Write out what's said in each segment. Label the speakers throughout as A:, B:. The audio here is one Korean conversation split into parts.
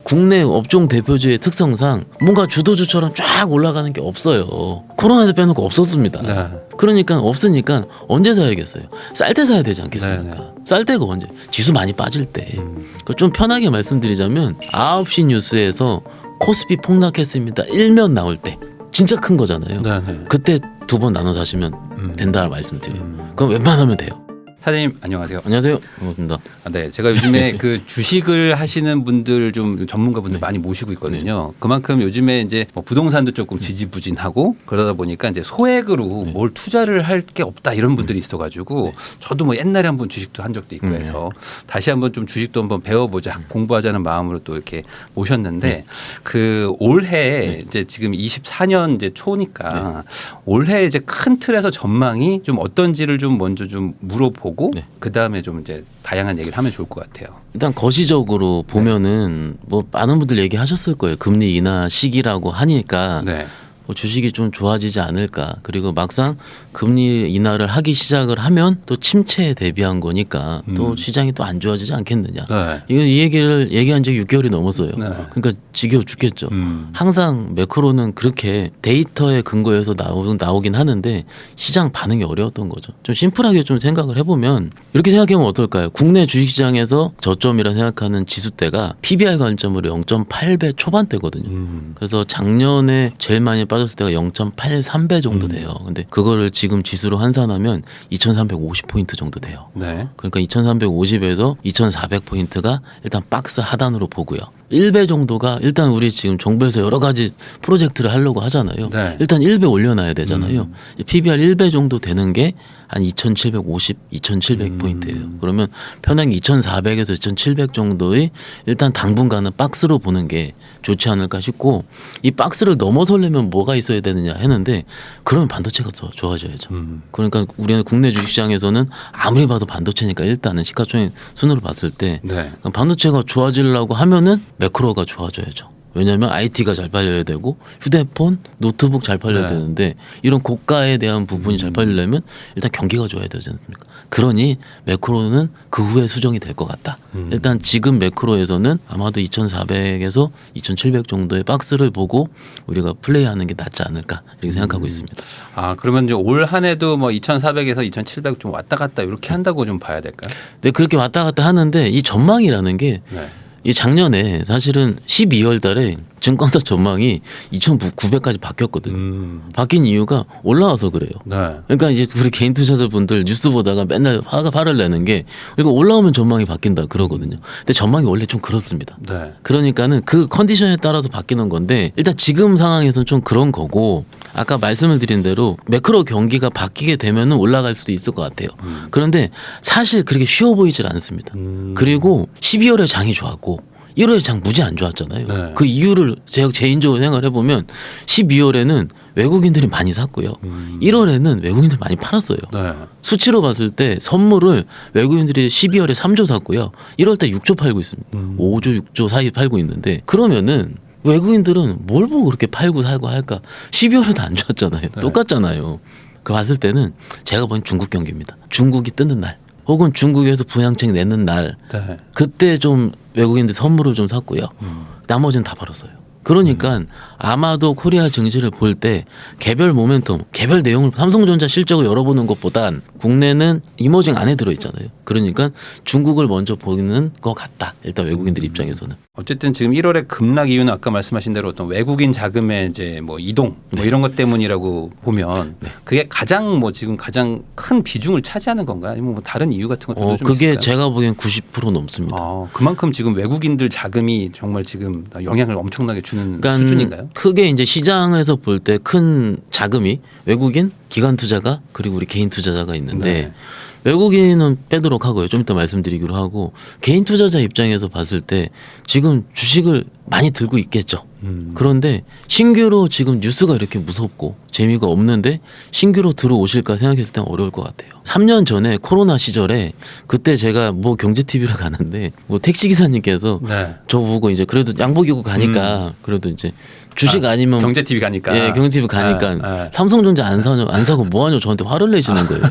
A: 국내 업종 대표주의 특성상 뭔가 주도주처럼 쫙 올라가는 게 없어요. 코로나를 빼놓고 없었습니다.
B: 네.
A: 그러니까 없으니까 언제 사야겠어요? 쌀 때 사야 되지 않겠습니까?
B: 네, 네.
A: 쌀 때가 언제? 지수 많이 빠질 때. 좀 편하게 말씀드리자면 9시 뉴스에서 코스피 폭락했습니다. 일면 나올 때 진짜 큰 거잖아요.
B: 네, 네.
A: 그때 두 번 나눠 사시면 된다는 말씀드려요. 그럼 웬만하면 돼요.
B: 사장님 안녕하세요.
A: 안녕하세요. 반갑습니다.
B: 네, 제가 요즘에 그 주식을 하시는 분들 좀 전문가분들 많이 모시고 있거든요. 그만큼 요즘에 이제 뭐 부동산도 조금 지지부진하고 그러다 보니까 이제 소액으로 뭘 투자를 할 게 없다 이런 분들이 있어가지고 저도 뭐 옛날에 한번 주식도 한 적도 있고 해서 다시 한번 좀 주식도 한번 배워보자 공부하자는 마음으로 또 이렇게 모셨는데 그 올해 이제 지금 24년 이제 초니까 올해 이제 큰 틀에서 전망이 좀 어떤지를 좀 먼저 좀 물어보고 그 다음에 좀 이제 다양한 얘기를 하면 좋을 것 같아요.
A: 일단 거시적으로 보면은 뭐 많은 분들 얘기하셨을 거예요. 금리 인하 시기라고 하니까
B: 네.
A: 뭐 주식이 좀 좋아지지 않을까. 그리고 막상 금리 인하를 하기 시작을 하면 또 침체에 대비한 거니까 또 시장이 또 안 좋아지지 않겠느냐.
B: 네.
A: 이 얘기를 얘기한 지 6개월이 넘었어요.
B: 네.
A: 그러니까 지겨워 죽겠죠. 항상 매크로는 그렇게 데이터에 근거해서 나오긴 하는데 시장 반응이 어려웠던 거죠. 좀 심플하게 좀 생각을 해보면 이렇게 생각하면 어떨까요? 국내 주식시장에서 저점이라 생각하는 지수대가 PBR 관점으로 0.8배 초반대거든요. 그래서 작년에 제일 많이 빠졌을 때가 0.83배 정도 돼요. 근데 그거를 지금 지수로 환산하면 2,350포인트 정도 돼요.
B: 네.
A: 그러니까 2,350에서 2,400포인트가 일단 박스 하단으로 보고요. 1배 정도가 일단 우리 지금 정부에서 여러 가지 프로젝트를 하려고 하잖아요.
B: 네.
A: 일단 1배 올려놔야 되잖아요. PBR 1배 정도 되는 게 한 2,750, 2,700포인트예요. 그러면 편하게 2,400에서 2,700 정도의 일단 당분간은 박스로 보는 게 좋지 않을까 싶고 이 박스를 넘어서려면 뭐가 있어야 되느냐 했는데 그러면 반도체가 더 좋아져야죠. 그러니까 우리는 국내 주식시장에서는 아무리 봐도 반도체니까 일단은 시가총액 순으로 봤을 때
B: 네.
A: 반도체가 좋아지려고 하면은 매크로가 좋아져야죠. 왜냐하면 IT가 잘 팔려야 되고 휴대폰, 노트북 잘 팔려야
B: 네.
A: 되는데 이런 고가에 대한 부분이 잘 팔리려면 일단 경기가 좋아야 되지 않습니까? 그러니 매크로는 그 후에 수정이 될 것 같다. 일단 지금 매크로에서는 아마도 2,400에서 2,700 정도의 박스를 보고 우리가 플레이하는 게 낫지 않을까 이렇게 생각하고 있습니다.
B: 아 그러면 이제 올 한 해도 뭐 2,400에서 2,700 좀 왔다 갔다 이렇게 한다고 좀 봐야 될까요?
A: 네, 그렇게 왔다 갔다 하는데 이 전망이라는 게
B: 네.
A: 이 작년에 사실은 12월 달에 증권사 전망이 2,900까지 바뀌었거든요. 바뀐 이유가 올라와서 그래요.
B: 네.
A: 그러니까 이제 우리 개인 투자자분들 뉴스 보다가 맨날 화를 내는 게 이거 올라오면 전망이 바뀐다 그러거든요. 근데 전망이 원래 좀 그렇습니다.
B: 네.
A: 그러니까는 그 컨디션에 따라서 바뀌는 건데 일단 지금 상황에서는 좀 그런 거고 아까 말씀을 드린 대로 매크로 경기가 바뀌게 되면은 올라갈 수도 있을 것 같아요. 그런데 사실 그렇게 쉬워 보이질 않습니다. 그리고 12월에 장이 좋았고 1월에 장 무지 안 좋았잖아요.
B: 네.
A: 그 이유를 제가 개인적으로 생각을 해보면 12월에는 외국인들이 많이 샀고요. 1월에는 외국인들이 많이 팔았어요.
B: 네.
A: 수치로 봤을 때 선물을 외국인들이 12월에 3조 샀고요. 1월 때 6조 팔고 있습니다. 5조, 6조 사이 팔고 있는데 그러면은 외국인들은 뭘 보고 그렇게 팔고 살고 할까? 12월에도 안 좋았잖아요.
B: 네.
A: 똑같잖아요. 그 봤을 때는 제가 본 중국 경기입니다. 중국이 뜨는 날 혹은 중국에서 부양책 내는 날
B: 네.
A: 그때 좀 외국인들 선물을 좀 샀고요. 나머지는 다 팔았어요. 그러니까 아마도 코리아 증시를 볼 때 개별 모멘텀, 개별 내용을 삼성전자 실적을 열어보는 것보단 국내는 이머징 안에 들어있잖아요. 그러니까 중국을 먼저 보는 것 같다. 일단 외국인들 입장에서는.
B: 어쨌든 지금 1월에 급락 이유는 아까 말씀하신 대로 어떤 외국인 자금의 이제 뭐 이동 뭐 이런 것 때문이라고 보면 그게 가장 뭐 지금 가장 큰 비중을 차지하는 건가요? 아니면 뭐 다른 이유 같은 것도 좀
A: 그게
B: 있을까요?
A: 제가 보기엔 90% 넘습니다.
B: 그만큼 지금 외국인들 자금이 정말 지금 영향을 엄청나게 주는
A: 그러니까
B: 수준인가요?
A: 크게 이제 시장에서 볼 때 큰 자금이 외국인, 기관 투자가 그리고 우리 개인 투자자가 있는데
B: 네.
A: 외국인은 빼도록 하고요. 좀 이따 말씀드리기로 하고 개인 투자자 입장에서 봤을 때 지금 주식을 많이 들고 있겠죠. 그런데 신규로 지금 뉴스가 이렇게 무섭고 재미가 없는데 신규로 들어오실까 생각했을 땐 어려울 것 같아요. 3년 전에 코로나 시절에 그때 제가 뭐 경제 TV를 가는데 뭐 택시 기사님께서
B: 네.
A: 저보고 이제 그래도 양복 입고 가니까 그래도 이제 주식 아니면
B: 경제 TV 가니까.
A: 예, 경제 TV 가니까
B: 네.
A: 삼성전자 안 사고 뭐하냐 저한테 화를 내시는 거예요.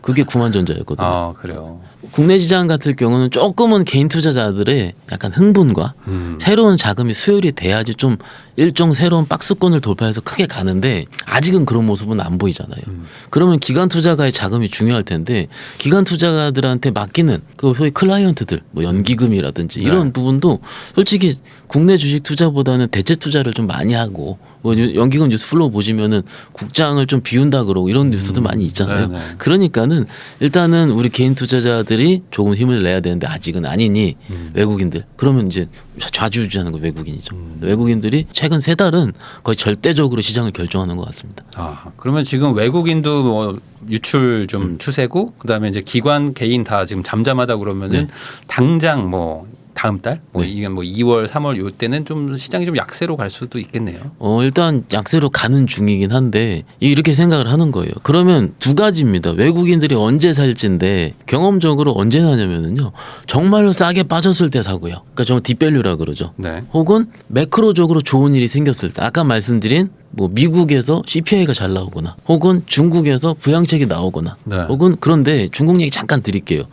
A: 그게 구만전자였거든요.
B: 그래요.
A: 국내 시장 같은 경우는 조금은 개인 투자자들의 약간 흥분과 새로운 자금이 수혈이 돼야지 좀 일정 새로운 박스권을 돌파해서 크게 가는데 아직은 그런 모습은 안 보이잖아요. 그러면 기관 투자가의 자금이 중요할 텐데 기관 투자가들한테 맡기는 그 소위 클라이언트들 뭐 연기금이라든지 이런
B: 네.
A: 부분도 솔직히 국내 주식 투자보다는 대체 투자를 좀 많이 하고 뭐 연기금 뉴스 플로우 보시면은 국장을 좀 비운다 그러고 이런 뉴스도 많이 있잖아요.
B: 네네.
A: 그러니까는 일단은 우리 개인 투자자들이 조금 힘을 내야 되는데 아직은 아니니 외국인들 그러면 이제 좌지우지하는 거 외국인이죠. 외국인들이 최근 3달은 거의 절대적으로 시장을 결정하는 것 같습니다.
B: 아, 그러면 지금 외국인도 뭐 유출 좀 추세고 그다음에 이제 기관 개인 다 지금 잠잠하다 그러면은 당장 뭐 다음 달 뭐 이게 뭐 2월 3월 요 때는 좀 시장이 좀 약세로 갈 수도 있겠네요.
A: 일단 약세로 가는 중이긴 한데 이렇게 생각을 하는 거예요. 그러면 두 가지입니다. 외국인들이 언제 살지인데 경험적으로 언제 사냐면은요. 정말로 싸게 빠졌을 때 사고요. 그러니까 정말 딥밸류라 그러죠.
B: 네.
A: 혹은 매크로적으로 좋은 일이 생겼을 때 아까 말씀드린 뭐 미국에서 CPI가 잘 나오거나 혹은 중국에서 부양책이 나오거나
B: 네.
A: 혹은 그런데 중국 얘기 잠깐 드릴게요.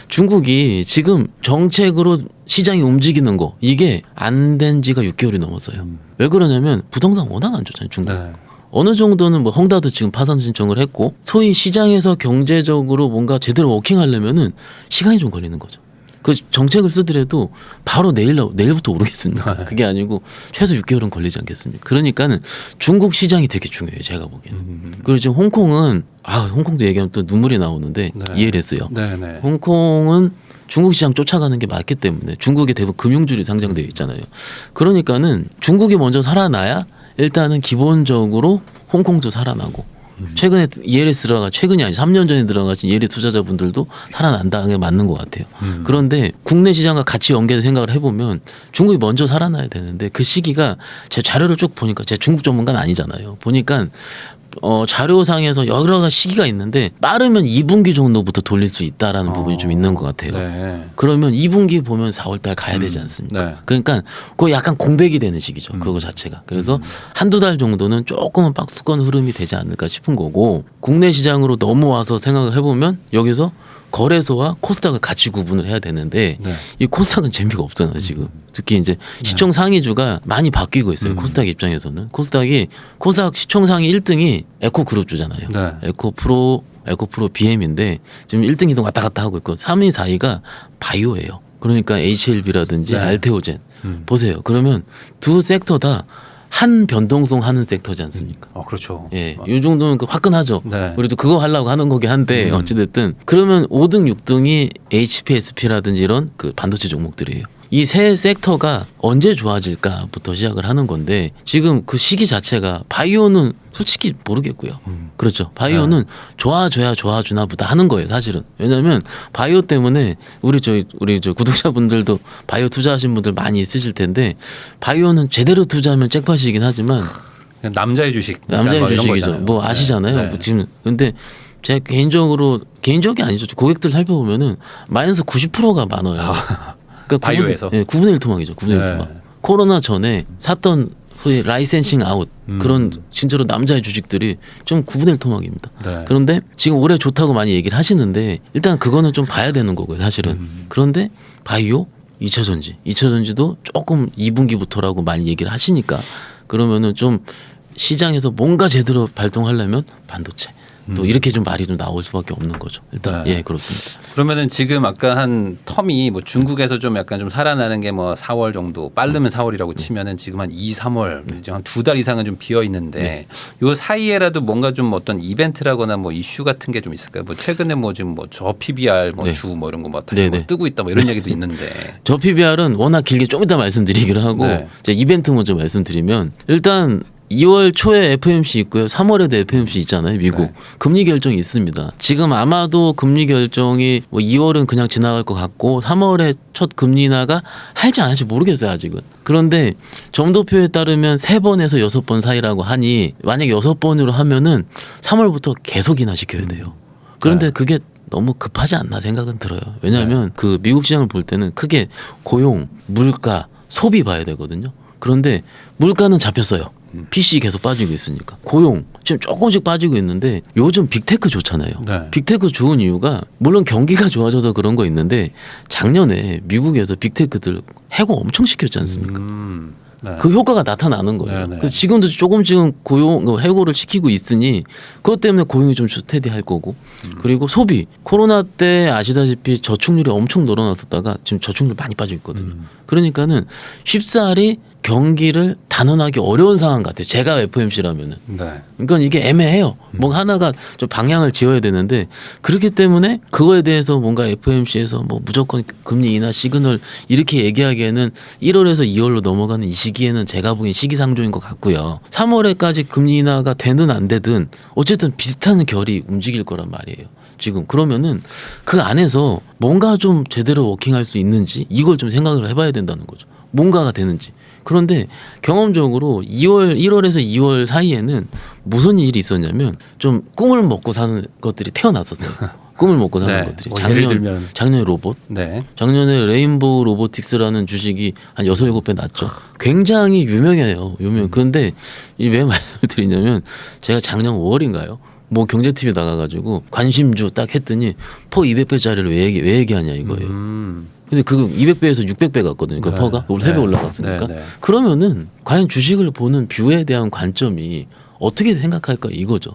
A: 중국이 지금 정책으로 시장이 움직이는 거 이게 안 된 지가 6개월이 넘었어요. 왜 그러냐면 부동산 워낙 안 좋잖아요. 중국.
B: 네.
A: 어느 정도는 뭐 헝다도 지금 파산 신청을 했고 소위 시장에서 경제적으로 뭔가 제대로 워킹하려면은 시간이 좀 걸리는 거죠. 그 정책을 쓰더라도 바로 내일부터 오르겠습니까? 그게 아니고 최소 6개월은 걸리지 않겠습니까? 그러니까는 중국 시장이 되게 중요해요. 제가 보기에는. 그리고 지금 홍콩은 홍콩도 얘기하면 또 눈물이 나오는데
B: 네.
A: 이해를 했어요.
B: 네, 네.
A: 홍콩은 중국 시장 쫓아가는 게 맞기 때문에 중국에 대부분 금융줄이 상장되어 있잖아요. 그러니까는 중국이 먼저 살아나야 일단은 기본적으로 홍콩도 살아나고 최근에 ELS가 최근이 아니 3년 전에 들어가신 ELS 투자자분들도 살아난다는 게 맞는 것 같아요. 그런데 국내 시장과 같이 연계해 생각을 해보면 중국이 먼저 살아나야 되는데 그 시기가 제 자료를 쭉 보니까 제가 중국 전문가는 아니잖아요. 보니까 자료상에서 여러 가지 시기가 있는데 빠르면 2분기 정도부터 돌릴 수 있다라는 부분이 좀 있는 것 같아요.
B: 네.
A: 그러면 2분기 보면 4월달 가야 되지 않습니까?
B: 네.
A: 그러니까 그거 약간 공백이 되는 시기죠. 그거 자체가. 그래서 한두 달 정도는 조금은 박스권 흐름이 되지 않을까 싶은 거고 국내 시장으로 넘어와서 생각을 해보면 여기서 거래소와 코스닥을 같이 구분을 해야 되는데
B: 네.
A: 이 코스닥은 재미가 없잖아요 지금. 특히 이제 시총 상위주가 많이 바뀌고 있어요. 코스닥 입장에서는. 코스닥 시총 상위 1등이 에코그룹주잖아요.
B: 네.
A: 에코프로 BM인데 지금 1등 이동 왔다 갔다 하고 있고 3위 4위가 바이오예요. 그러니까 HLB라든지
B: 네.
A: 알테오젠. 보세요. 그러면 두 섹터 다 한 변동성 하는 섹터지 않습니까?
B: 그렇죠.
A: 예, 이 정도는 화끈하죠.
B: 네.
A: 우리도 그거 하려고 하는 거긴 한데 어찌됐든 그러면 5등, 6등이 HPSP라든지 이런 그 반도체 종목들이에요. 이 세 섹터가 언제 좋아질까부터 시작을 하는 건데 지금 그 시기 자체가 바이오는 솔직히 모르겠고요. 그렇죠. 바이오는 좋아져야 좋아주나 보다 하는 거예요, 사실은. 왜냐하면 바이오 때문에 우리 저 구독자분들도 바이오 투자하신 분들 많이 있으실 텐데 바이오는 제대로 투자하면 잭팟이긴 하지만
B: 그냥 남자의 주식.
A: 남자의
B: 이런
A: 주식이죠.
B: 거잖아요.
A: 뭐 아시잖아요.
B: 네.
A: 뭐 지금 근데 제가 개인적이 아니죠. 고객들 살펴보면은 마이너스 90%가 많아요. 그러니까
B: 바이오에서?
A: 9분의 1 토막이죠. 9분의 1
B: 네.
A: 토막. 코로나 전에 샀던 소위 라이센싱 아웃 그런 진짜로 남자의 주식들이 좀 9분의 1 토막입니다.
B: 네.
A: 그런데 지금 올해 좋다고 많이 얘기를 하시는데 일단 그거는 좀 봐야 되는 거고요. 사실은. 그런데 바이오, 2차전지도 조금 2분기부터라고 많이 얘기를 하시니까 그러면은 좀 시장에서 뭔가 제대로 발동하려면 반도체. 또 이렇게 좀 말이 좀 나올 수밖에 없는 거죠. 일단
B: 네.
A: 예 그렇습니다.
B: 그러면은 지금 아까 한 텀이 뭐 중국에서 좀 약간 좀 살아나는 게 뭐 4월 정도 빠르면 4월이라고 치면은 지금 한 2, 3월 이제 한 2달 이상은 좀 비어 있는데 요 사이에라도 뭔가 좀 어떤 이벤트라거나 뭐 이슈 같은 게 좀 있을까요? 뭐 최근에 뭐 지금 뭐 저 PBR 뭐 주 뭐 이런 거 뭐 다시 뭐 뜨고 있다 뭐 이런 얘기도 있는데
A: 저 PBR은 워낙 길게 좀 이따 말씀드리기로 하고
B: 네.
A: 제가 이벤트 먼저 말씀드리면 일단 2월 초에 FOMC 있고요. 3월에도 FOMC 있잖아요. 미국.
B: 네.
A: 금리 결정이 있습니다. 지금 아마도 금리 결정이 뭐 2월은 그냥 지나갈 것 같고 3월에 첫 금리 인하가 할지 안 할지 모르겠어요. 아직은. 그런데 점도표에 따르면 3번에서 6번 사이라고 하니 만약에 6번으로 하면은 3월부터 계속 인하시켜야 돼요. 그런데 그게 너무 급하지 않나 생각은 들어요. 왜냐하면 그 미국 시장을 볼 때는 크게 고용, 물가, 소비 봐야 되거든요. 그런데 물가는 잡혔어요. PC 계속 빠지고 있으니까. 고용 지금 조금씩 빠지고 있는데 요즘 빅테크 좋잖아요.
B: 네.
A: 빅테크 좋은 이유가 물론 경기가 좋아져서 그런 거 있는데 작년에 미국에서 빅테크들 해고 엄청 시켰지 않습니까?
B: 네.
A: 그 효과가 나타나는 거예요.
B: 네.
A: 그래서 지금도 조금씩은 고용 해고를 시키고 있으니 그것 때문에 고용이 좀 스테디할 거고 그리고 소비 코로나 때 아시다시피 저축률이 엄청 늘어났었다가 지금 저축률 많이 빠지고 있거든요. 그러니까는 쉽사리 경기를 단언하기 어려운 상황 같아요. 제가 FOMC라면은.
B: 네.
A: 그러니까 이게 애매해요. 뭔가 하나가 좀 방향을 지어야 되는데 그렇기 때문에 그거에 대해서 뭔가 FOMC에서 뭐 무조건 금리 인하 시그널 이렇게 얘기하기에는 1월에서 2월로 넘어가는 이 시기에는 제가 보기엔 시기상조인 것 같고요. 3월에까지 금리 인하가 되든 안 되든 어쨌든 비슷한 결이 움직일 거란 말이에요. 지금 그러면은 그 안에서 뭔가 좀 제대로 워킹할 수 있는지 이걸 좀 생각을 해봐야 된다는 거죠. 뭔가가 되는지. 그런데 경험적으로 1월에서 2월 사이에는 무슨 일이 있었냐면 좀 꿈을 먹고 사는 것들이 태어났었어요. 꿈을 먹고 사는
B: 네.
A: 것들이.
B: 뭐 예를 들면
A: 작년에 로봇.
B: 네.
A: 작년에 레인보우 로보틱스라는 주식이 한 6, 7배 났죠. 굉장히 유명해요. 그런데 이 왜 말씀을 드리냐면 제가 작년 5월인가요? 뭐 경제TV에 나가가지고 관심주 딱 했더니 퍼 200배짜리를 왜 얘기하냐 이거예요. 근데 그 200배에서 600배 갔거든요. 그
B: 네.
A: 퍼가 3배 올라갔으니까.
B: 네.
A: 그러면은 과연 주식을 보는 뷰에 대한 관점이 어떻게 생각할까 이거죠.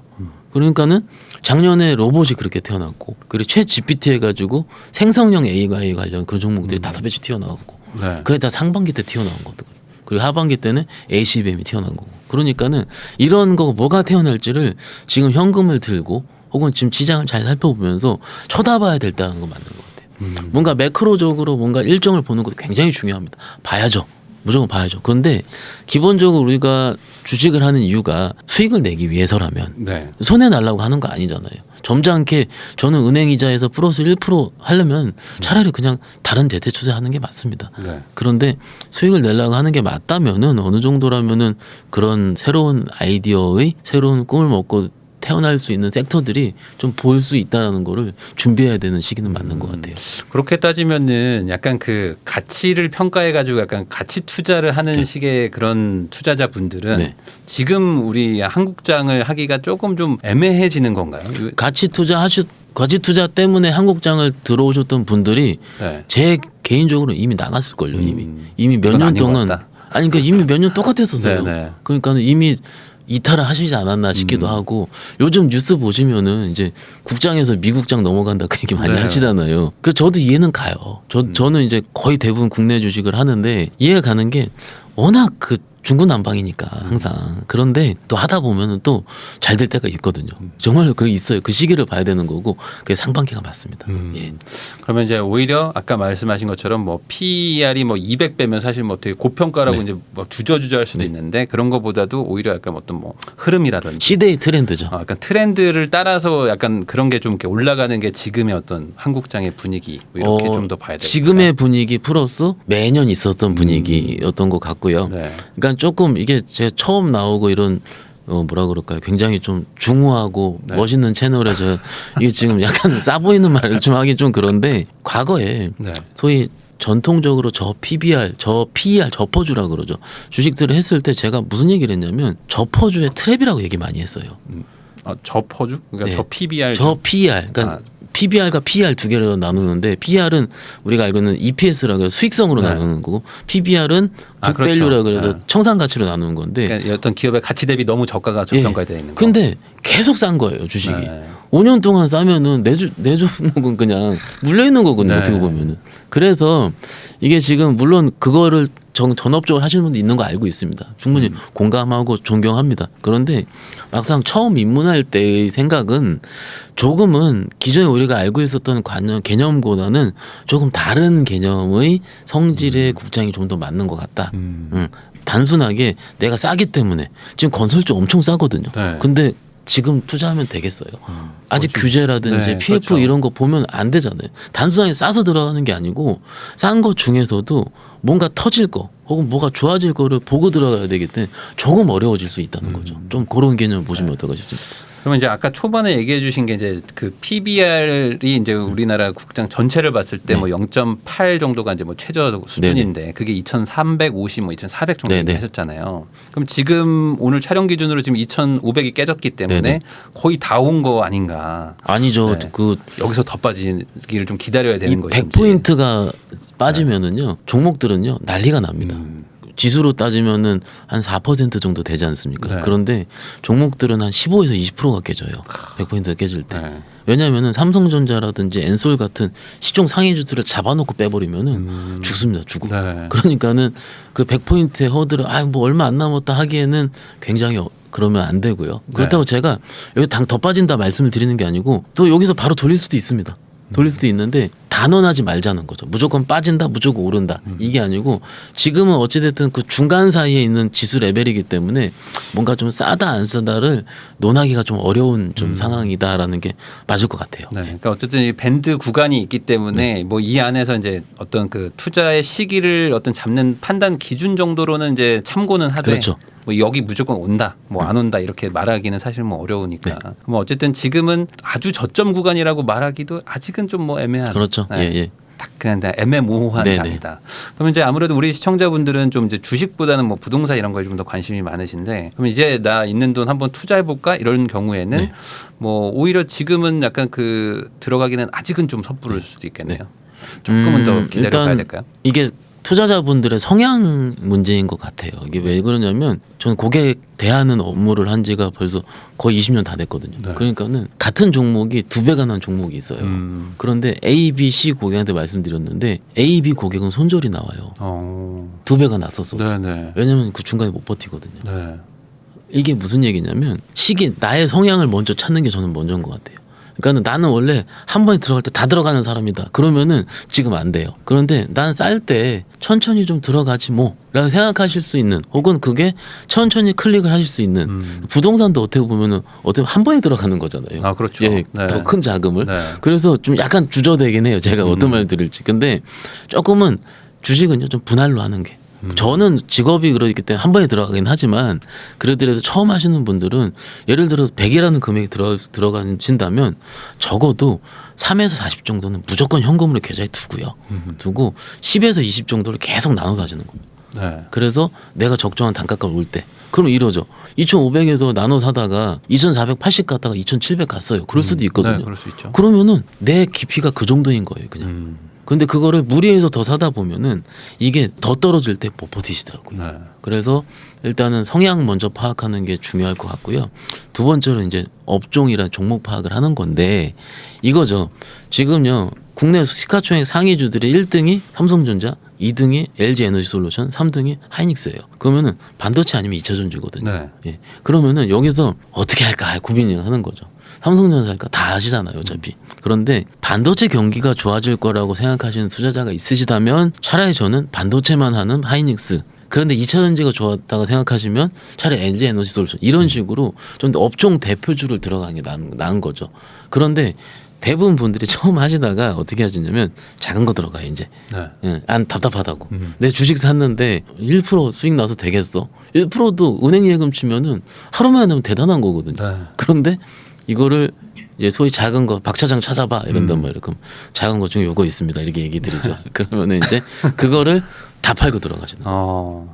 A: 그러니까는 작년에 로봇이 그렇게 태어났고 그리고 최 GPT 해가지고 생성형 AI 관련 그런 종목들이 5배씩 튀어나왔고
B: 네.
A: 그게 다 상반기 때 튀어나온 거거든요. 그리고 하반기 때는 ACBM이 튀어나온 거고. 그러니까는 이런 거 뭐가 태어날지를 지금 현금을 들고 혹은 지금 시장을 잘 살펴보면서 쳐다봐야 된다는 거 맞는 것 같아요. 뭔가 매크로적으로 뭔가 일정을 보는 것도 굉장히 중요합니다. 봐야죠. 무조건 봐야죠. 그런데 기본적으로 우리가 주식을 하는 이유가 수익을 내기 위해서라면
B: 네.
A: 손해 날라고 하는 거 아니잖아요. 점잖게 저는 은행 이자에서 플러스 1% 하려면 차라리 그냥 다른 대체투자 하는 게 맞습니다.
B: 네.
A: 그런데 수익을 내려고 하는 게 맞다면은 어느 정도라면은 그런 새로운 아이디어의 새로운 꿈을 먹고 태어날 수 있는 섹터들이 좀 볼 수 있다라는 거를 준비해야 되는 시기는 맞는 것 같아요.
B: 그렇게 따지면은 약간 그 가치를 평가해 가지고 약간 가치 투자를 하는
A: 네.
B: 식의 그런 투자자분들은
A: 네.
B: 지금 우리 한국장을 하기가 조금 좀 애매해지는 건가요?
A: 가치 투자 때문에 한국장을 들어오셨던 분들이
B: 네.
A: 제 개인적으로 이미 나갔을 걸요. 이미 몇
B: 그건
A: 년
B: 아닌 것
A: 동안
B: 같다.
A: 아니 그러니까 이미 몇 년 똑같았었어요.
B: 네네.
A: 그러니까는 이미 이탈을 하시지 않았나 싶기도 하고 요즘 뉴스 보시면은 이제 국장에서 미국장 넘어간다 그 얘기 많이
B: 네.
A: 하시잖아요. 그 저도 이해는 가요. 저는 이제 거의 대부분 국내 주식을 하는데 이해가 가는 게 워낙 그 중구난방이니까 항상. 그런데 또 하다 보면은 또 잘 될 때가 있거든요. 정말 그 있어요. 그 시기를 봐야 되는 거고 그게 상반기가 맞습니다. 예.
B: 그러면 이제 오히려 아까 말씀하신 것처럼 뭐 PER이 뭐 200배면 사실 뭐 되게 고평가라고
A: 네.
B: 이제 뭐 주저할 수도 있는데 그런 거보다도 오히려 약간 어떤 뭐 흐름이라든지
A: 시대의 트렌드죠.
B: 약간 트렌드를 따라서 약간 그런 게 좀 이렇게 올라가는 게 지금의 어떤 한국장의 분위기 뭐 이렇게 좀 더 봐야 돼요.
A: 지금의 분위기 플러스 매년 있었던 분위기였던 것 같고요.
B: 네.
A: 그러니까 조금 이게 제가 처음 나오고 이런 뭐라 그럴까요? 굉장히 좀 중후하고
B: 네.
A: 멋있는 채널에서 이게 지금 약간 싸 보이는 말을 좀 하기 좀 그런데 과거에
B: 네.
A: 소위 전통적으로 저 PBR, 저 PER, 저퍼주라 그러죠. 주식들을 했을 때 제가 무슨 얘기를 했냐면 저퍼주의 트랩이라고 얘기 많이 했어요.
B: 저 퍼주? 그러니까
A: 네.
B: 저 PBR.
A: 저 PER, 그러니까 PBR과 PER 두 개로 나누는데 PER은 우리가 알고 있는 EPS라고 해서 수익성으로
B: 네.
A: 나누는 거고 PBR은 북밸류라고
B: 그렇죠.
A: 그래서
B: 네.
A: 청산 가치로 나누는 건데
B: 그러니까 어떤 기업의 가치 대비 너무 저가가 저평가되어 있는 거.
A: 근데 계속 싼 거예요 주식이.
B: 네.
A: 5년 동안 싸면은 내 종목은 그냥 물려 있는 거거든요.
B: 네.
A: 어떻게 보면은. 그래서 이게 지금 물론 그거를 전업적으로 하시는 분도 있는 거 알고 있습니다. 충분히 공감하고 존경합니다. 그런데 막상 처음 입문할 때의 생각은 조금은 기존에 우리가 알고 있었던 개념보다는 조금 다른 개념의 성질의 국장이 좀 더 맞는 것 같다. 단순하게 내가 싸기 때문에 지금 건설주 엄청 싸거든요.
B: 네.
A: 근데 지금 투자하면 되겠어요. 아직
B: 뭐
A: 규제라든지
B: 네,
A: PF
B: 그렇죠.
A: 이런 거 보면 안 되잖아요. 단순하게 싸서 들어가는 게 아니고 싼 거 중에서도 뭔가 터질 거 혹은 뭐가 좋아질 거를 보고 들어가야 되기 때문에 조금 어려워질 수 있다는 거죠. 좀 그런 개념을 보시면 어떨까 싶습니다.
B: 그러면 이제 아까 초반에 얘기해 주신 게 이제 그 PBR이 이제 우리나라 국장 전체를 봤을 때 뭐 0.8 정도가 이제 뭐 최저 수준인데 그게 2,350 뭐 2,400 정도
A: 네네.
B: 하셨잖아요. 그럼 지금 오늘 촬영 기준으로 지금 2,500이 깨졌기 때문에
A: 네네.
B: 거의 다 온 거 아닌가.
A: 아니죠.
B: 네.
A: 그
B: 여기서 더 빠지기를 좀 기다려야
A: 이
B: 되는 것인지.
A: 100포인트가 빠지면은요 종목들은요 난리가 납니다. 지수로 따지면은 한 4% 정도 되지 않습니까?
B: 네.
A: 그런데 종목들은 한 15에서 20%가 깨져요. 100포인트가 깨질 때.
B: 네.
A: 왜냐하면은 삼성전자라든지 엔솔 같은 시종 상위 주수를 잡아놓고 빼버리면은 죽습니다. 죽어.
B: 네.
A: 그러니까는 그 100포인트의 허들을 뭐 얼마 안 남았다 하기에는 굉장히 그러면 안 되고요. 그렇다고 제가 여기 당 더 빠진다 말씀을 드리는 게 아니고 또 여기서 바로 돌릴 수도 있습니다. 돌릴 수도 있는데 단언하지 말자는 거죠. 무조건 빠진다, 무조건 오른다. 이게 아니고 지금은 어찌됐든 그 중간 사이에 있는 지수 레벨이기 때문에 뭔가 좀 싸다 안 싸다를 논하기가 좀 어려운 좀 상황이다라는 게 맞을 것 같아요.
B: 네, 그러니까 어쨌든 이 밴드 구간이 있기 때문에 뭐 이 안에서 이제 어떤 그 투자의 시기를 어떤 잡는 판단 기준 정도로는 이제 참고는 하되
A: 그렇죠.
B: 뭐 여기 무조건 온다, 뭐 안 온다 이렇게 말하기는 사실 뭐 어려우니까. 뭐 어쨌든 지금은 아주 저점 구간이라고 말하기도 아직은 좀 뭐 애매한.
A: 그렇죠.
B: 네.
A: 예.
B: 딱 그냥 애매모호한
A: 네네.
B: 장이다. 그럼 이제 아무래도 우리 시청자분들은 좀 이제 주식보다는 뭐 부동산 이런 거에 좀 더 관심이 많으신데, 그럼 이제 나 있는 돈 한번 투자해 볼까 이런 경우에는
A: 네.
B: 뭐 오히려 지금은 약간 그 들어가기는 아직은 좀 섣부를 수도 있겠네요. 조금은 더 기다려 봐야
A: 일단
B: 될까요?
A: 이게 투자자분들의 성향 문제인 것 같아요. 이게 왜 그러냐면 저는 고객 대하는 업무를 한 지가 벌써 거의 20년 다 됐거든요.
B: 네.
A: 그러니까는 같은 종목이 두 배가 난 종목이 있어요. 그런데 A, B, C 고객한테 말씀드렸는데 A, B 고객은 손절이 나와요. 두 배가 났었어.
B: 네네.
A: 왜냐면 그 중간에 못 버티거든요.
B: 네.
A: 이게 무슨 얘기냐면 시기 나의 성향을 먼저 찾는 게 저는 먼저인 것 같아요. 그러니까 나는 원래 한 번에 들어갈 때 다 들어가는 사람이다. 그러면은 지금 안 돼요. 그런데 난 쌀 때 천천히 좀 들어가지 뭐라고 생각하실 수 있는, 혹은 그게 천천히 클릭을 하실 수 있는 부동산도 어떻게 보면은 한 번에 들어가는 거잖아요.
B: 아, 그렇죠.
A: 예,
B: 네.
A: 더 큰 자금을.
B: 네.
A: 그래서 좀 약간 주저되긴 해요. 제가 어떤 말 드릴지. 근데 조금은 주식은요 좀 분할로 하는 게. 저는 직업이 그러기 때문에 한 번에 들어가긴 하지만 그래도 처음 하시는 분들은 예를 들어 100이라는 금액이 들어가신다면 적어도 3에서 40 정도는 무조건 현금으로 계좌에 두고요. 두고 10에서 20 정도를 계속 나눠서 하시는 겁니다.
B: 네.
A: 그래서 내가 적정한 단가값 올 때 그럼 이러죠. 2,500에서 나눠 사다가 2,480 갔다가 2,700 갔어요. 그럴 수도 있거든요.
B: 네, 그럴 수 있죠.
A: 그러면은 내 깊이가 그 정도인 거예요, 그냥. 근데 그거를 무리해서 더 사다 보면은 이게 더 떨어질 때 못 버티시더라고요.
B: 네.
A: 그래서 일단은 성향 먼저 파악하는 게 중요할 것 같고요. 두 번째로 이제 업종이랑 종목 파악을 하는 건데 이거죠. 지금요 국내 시가총액 상위주들의 1등이 삼성전자, 2등이 LG에너지솔루션, 3등이 하이닉스예요. 그러면은 반도체 아니면 2차전지거든요.
B: 네.
A: 예. 그러면은 여기서 어떻게 할까 고민을 하는 거죠. 삼성전자 할까 다 아시잖아요, 어차피. 그런데 반도체 경기가 좋아질 거라고 생각하시는 투자자가 있으시다면 차라리 저는 반도체만 하는 하이닉스. 그런데 2차 전지가 좋았다고 생각하시면 차라리 LG 에너지 솔루션 이런 식으로 좀 더 업종 대표주를 들어가는 게 나은 거죠. 그런데 대부분 분들이 처음 하시다가 어떻게 하시냐면 작은 거 들어가요, 이제.
B: 네.
A: 예, 안 답답하다고. 내 주식 샀는데 1% 수익 나서 되겠어? 1%도 은행 예금 치면은 하루만에 하면 대단한 거거든요.
B: 네.
A: 그런데 이거를 이제 소위 작은 거 박 차장 찾아봐 이런단 말이에요. 그럼 작은 거 중에 요거 있습니다. 이렇게 얘기 드리죠. 그러면은 이제 그거를 다 팔고 들어가시는 거예요.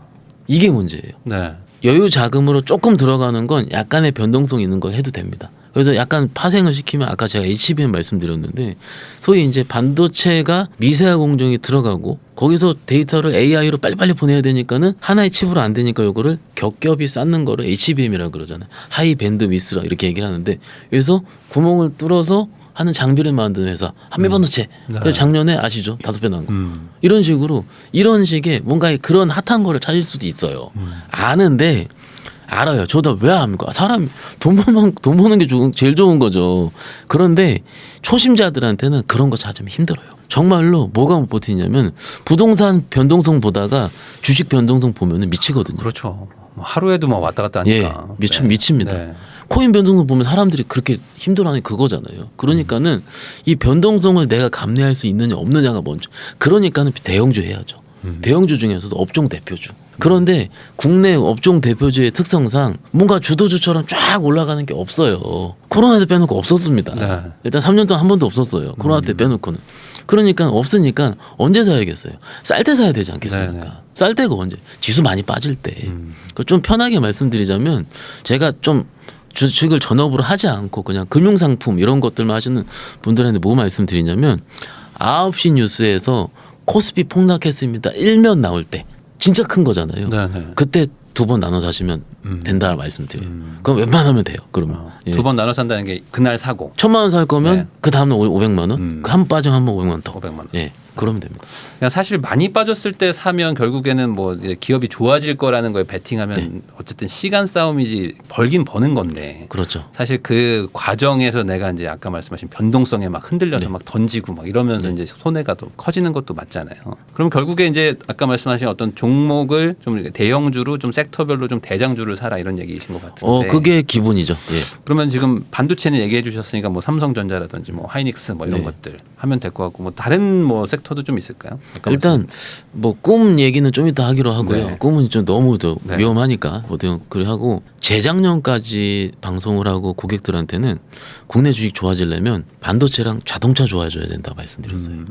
A: 이게 문제예요.
B: 네.
A: 여유 자금으로 조금 들어가는 건 약간의 변동성 있는 거 해도 됩니다. 그래서 약간 파생을 시키면 아까 제가 HBM 말씀드렸는데 소위 이제 반도체가 미세화 공정이 들어가고 거기서 데이터를 AI로 빨리빨리 보내야 되니까는 하나의 칩으로 안 되니까 요거를 겹겹이 쌓는 거를 HBM이라고 그러잖아요. 하이 밴드 위스라 이렇게 얘기를 하는데 여기서 구멍을 뚫어서 하는 장비를 만드는 회사 한미반도체.
B: 네.
A: 그래서 작년에 아시죠? 5배 난 거. 이런 식으로 이런 식의 뭔가 그런 핫한 거를 찾을 수도 있어요. 아는데 알아요. 저도 왜 압니까? 사람 돈 버는 게 제일 좋은 거죠. 그런데 초심자들한테는 그런 거 찾으면 힘들어요. 정말로 뭐가 못 버티냐면 부동산 변동성 보다가 주식 변동성 보면은 미치거든요.
B: 그렇죠. 하루에도 막 왔다 갔다 하니까.
A: 예, 미칩니다.
B: 네.
A: 코인 변동성 보면 사람들이 그렇게 힘들어하는 그거잖아요. 그러니까는 이 변동성을 내가 감내할 수 있느냐 없느냐가 먼저. 그러니까는 대형주 해야죠. 대형주 중에서도 업종 대표주. 그런데 국내 업종 대표주의 특성상 뭔가 주도주처럼 쫙 올라가는 게 없어요. 코로나 때 빼놓고 없었습니다.
B: 네.
A: 일단 3년 동안 한 번도 없었어요. 코로나 때 빼놓고는. 그러니까 없으니까 언제 사야겠어요. 쌀 때 사야 되지 않겠습니까?
B: 네네.
A: 쌀 때가 언제? 지수 많이 빠질 때. 좀 편하게 말씀드리자면 제가 좀 주식을 전업으로 하지 않고 그냥 금융상품 이런 것들만 하시는 분들한테 뭐 말씀드리냐면 9시 뉴스에서 코스피 폭락했습니다. 일면 나올 때 진짜 큰 거잖아요.
B: 네네.
A: 그때 2번 나눠 사시면 된다 말씀드려요. 그럼 웬만하면 돼요. 그러면 예.
B: 2번 나눠 산다는 게 그날 사고
A: 1,000만 원 살 거면
B: 네.
A: 그 다음날 500만 원, 그 한 번 빠지면 한 번 500만 원 더.
B: 500만 원.
A: 예, 그러면 됩니다.
B: 그냥 사실 많이 빠졌을 때 사면 결국에는 뭐 이제 기업이 좋아질 거라는 거에 베팅하면
A: 네.
B: 어쨌든 시간 싸움이지 벌긴 버는 건데
A: 그렇죠.
B: 사실 그 과정에서 내가 이제 아까 말씀하신 변동성에 막 흔들려서
A: 네.
B: 막 던지고 막 이러면서 이제 손해가 더 커지는 것도 맞잖아요. 그럼 결국에 이제 아까 말씀하신 어떤 종목을 좀 이렇게 대형주로 좀 섹터별로 좀 대장주를 사라 이런 얘기이신 것 같은데.
A: 그게 기본이죠. 예.
B: 그러면 지금 반도체는 얘기해 주셨으니까 뭐 삼성전자라든지 뭐 하이닉스 뭐 이런
A: 네.
B: 것들 하면 될 것 같고 뭐 다른 뭐 섹터도 좀 있을까요? 아까
A: 일단 뭐 꿈 얘기는 좀 이따 하기로 하고요.
B: 네.
A: 꿈은 좀 너무 더
B: 네.
A: 위험하니까 보통 그래 하고 재작년까지 방송을 하고 고객들한테는 국내 주식 좋아지려면 반도체랑 자동차 좋아져야 된다 말씀드렸어요.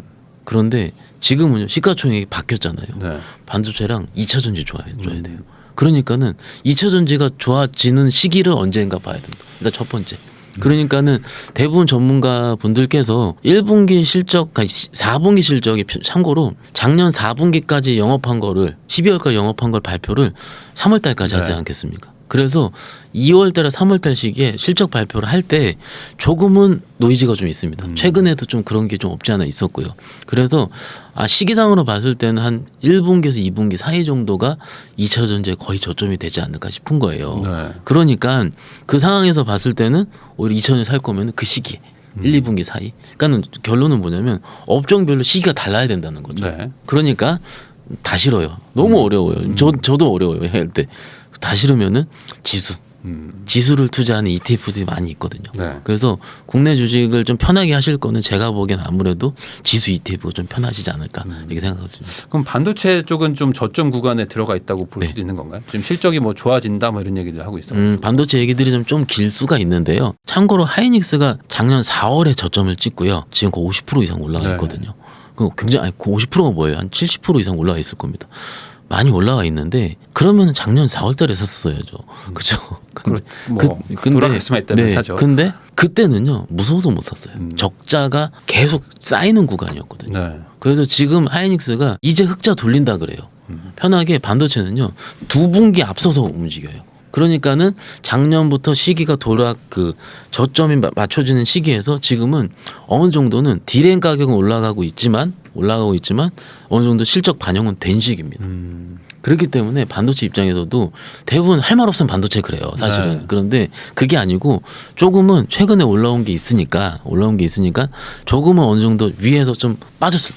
A: 그런데 지금은요 시가총액이 바뀌었잖아요.
B: 네.
A: 반도체랑 2차 전지 좋아야 돼요. 그러니까는 2차 전지가 좋아지는 시기를 언제인가 봐야 된다. 일단 첫 번째. 그러니까는 대부분 전문가 분들께서 1분기 실적, 4분기 실적이 참고로 작년 4분기까지 영업한 거를 12월까지 영업한 걸 발표를 3월 달까지 하지
B: 네.
A: 않겠습니까? 그래서 2월 달에 3월 달 시기에 실적 발표를 할 때 조금은 노이즈가 좀 있습니다. 최근에도 좀 그런 게 좀 없지 않아 있었고요. 그래서 시기상으로 봤을 때는 한 1분기에서 2분기 사이 정도가 2차 전지에 거의 저점이 되지 않을까 싶은 거예요.
B: 네.
A: 그러니까 그 상황에서 봤을 때는 오히려 2차 전지 살 거면 그 시기에 1, 2분기 사이. 그러니까는 결론은 뭐냐면 업종별로 시기가 달라야 된다는 거죠.
B: 네.
A: 그러니까 다 싫어요. 너무 어려워요. 저도 어려워요. 할 때. 다 싫으면은 지수를 투자하는 ETF들이 많이 있거든요.
B: 네.
A: 그래서 국내 주식을 좀 편하게 하실 거는 제가 보기엔 아무래도 지수 ETF가 좀 편하시지 않을까 이렇게 생각합니다.
B: 그럼 반도체 쪽은 좀 저점 구간에 들어가 있다고 볼
A: 네.
B: 수도 있는 건가요? 지금 실적이 뭐 좋아진다 뭐 이런 얘기를 하고 있어요.
A: 반도체 얘기들이 좀 길 수가 있는데요. 참고로 하이닉스가 작년 4월에 저점을 찍고요. 지금 거의 50% 이상 올라가 있거든요. 그 굉장히 50%가 뭐예요? 한 70% 이상 올라가 있을 겁니다. 많이 올라가 있는데 그러면 작년 4월달에 샀었어야죠. 그렇죠.
B: 뭐 돌아갈 수만 있다면 사죠.
A: 근데 그때는요 무서워서 못 샀어요. 적자가 계속 쌓이는 구간이었거든요.
B: 네.
A: 그래서 지금 하이닉스가 이제 흑자 돌린다 그래요. 편하게 반도체는요 2분기 앞서서 움직여요. 그러니까는 작년부터 시기가 저점이 맞춰지는 시기에서 지금은 어느 정도는 디램 가격은 올라가고 있지만 어느 정도 실적 반영은 된 시기입니다. 그렇기 때문에 반도체 입장에서도 대부분 할 말 없으면 반도체 그래요. 사실은.
B: 네.
A: 그런데 그게 아니고 조금은 최근에 올라온 게 있으니까 조금은 어느 정도 위에서 좀 빠졌을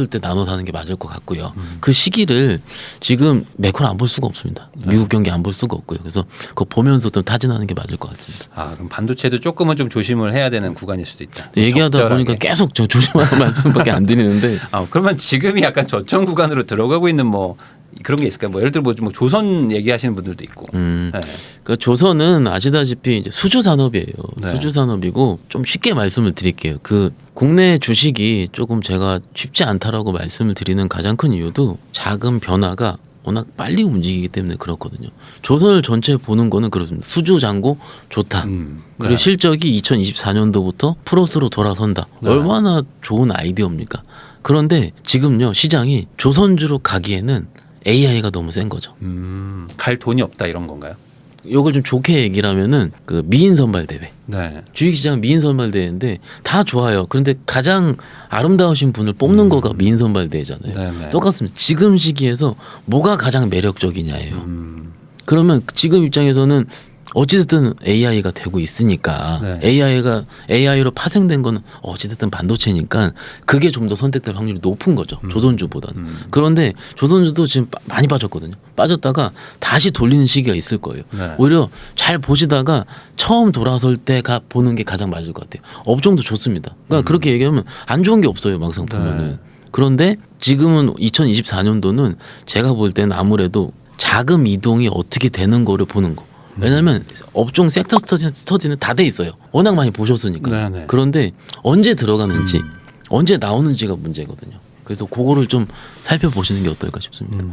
A: 때 나눠 사는 게 맞을 것 같고요. 그 시기를 지금 매크로 안 볼 수가 없습니다. 미국 경기 안 볼 수가 없고요. 그래서 그거 보면서 좀 타진하는 게 맞을 것 같습니다.
B: 그럼 반도체도 조금은 좀 조심을 해야 되는 구간일 수도 있다.
A: 얘기하다
B: 적절하게.
A: 보니까 계속 조심하는 말씀밖에 안 드리는데
B: 그러면 지금이 약간 저점 구간으로 들어가고 있는 뭐 그런 게 있을까요? 뭐 예를 들어 뭐 조선 얘기하시는 분들도 있고. 네.
A: 그 조선은 아시다시피 이제 수주 산업이에요.
B: 네.
A: 수주 산업이고 좀 쉽게 말씀을 드릴게요. 그 국내 주식이 조금 제가 쉽지 않다라고 말씀을 드리는 가장 큰 이유도 자금 변화가 워낙 빨리 움직이기 때문에 그렇거든요. 조선을 전체 보는 거는 그렇습니다. 수주 잔고 좋다. 그리고
B: 네.
A: 실적이 2024년도부터 플러스로 돌아선다.
B: 네.
A: 얼마나 좋은 아이디어입니까? 그런데 지금요 시장이 조선주로 가기에는 AI가 너무 센 거죠.
B: 갈 돈이 없다 이런 건가요?
A: 이걸 좀 좋게 얘기를 하면은 그 미인 선발 대회.
B: 네.
A: 주식시장 미인 선발 대회인데 다 좋아요. 그런데 가장 아름다우신 분을 뽑는 거가 미인 선발 대회잖아요.
B: 네네.
A: 똑같습니다. 지금 시기에서 뭐가 가장 매력적이냐예요. 그러면 지금 입장에서는 어찌됐든 AI가 되고 있으니까
B: 네.
A: AI로 파생된 거는 어찌됐든 반도체니까 그게 좀 더 선택될 확률이 높은 거죠. 조선주보다는. 그런데 조선주도 지금 많이 빠졌거든요. 빠졌다가 다시 돌리는 시기가 있을 거예요.
B: 네.
A: 오히려 잘 보시다가 처음 돌아설 때가 보는 게 가장 맞을 것 같아요. 업종도 좋습니다. 그러니까 그렇게 얘기하면 안 좋은 게 없어요. 막상 보면은. 그런데 지금은 2024년도는 제가 볼 때는 아무래도 자금 이동이 어떻게 되는 거를 보는 거. 왜냐하면 업종 섹터 스터디는 다 돼 있어요. 워낙 많이 보셨으니까.
B: 네네.
A: 그런데 언제 들어가는지 언제 나오는지가 문제거든요. 그래서 그거를 좀 살펴보시는 게 어떨까 싶습니다.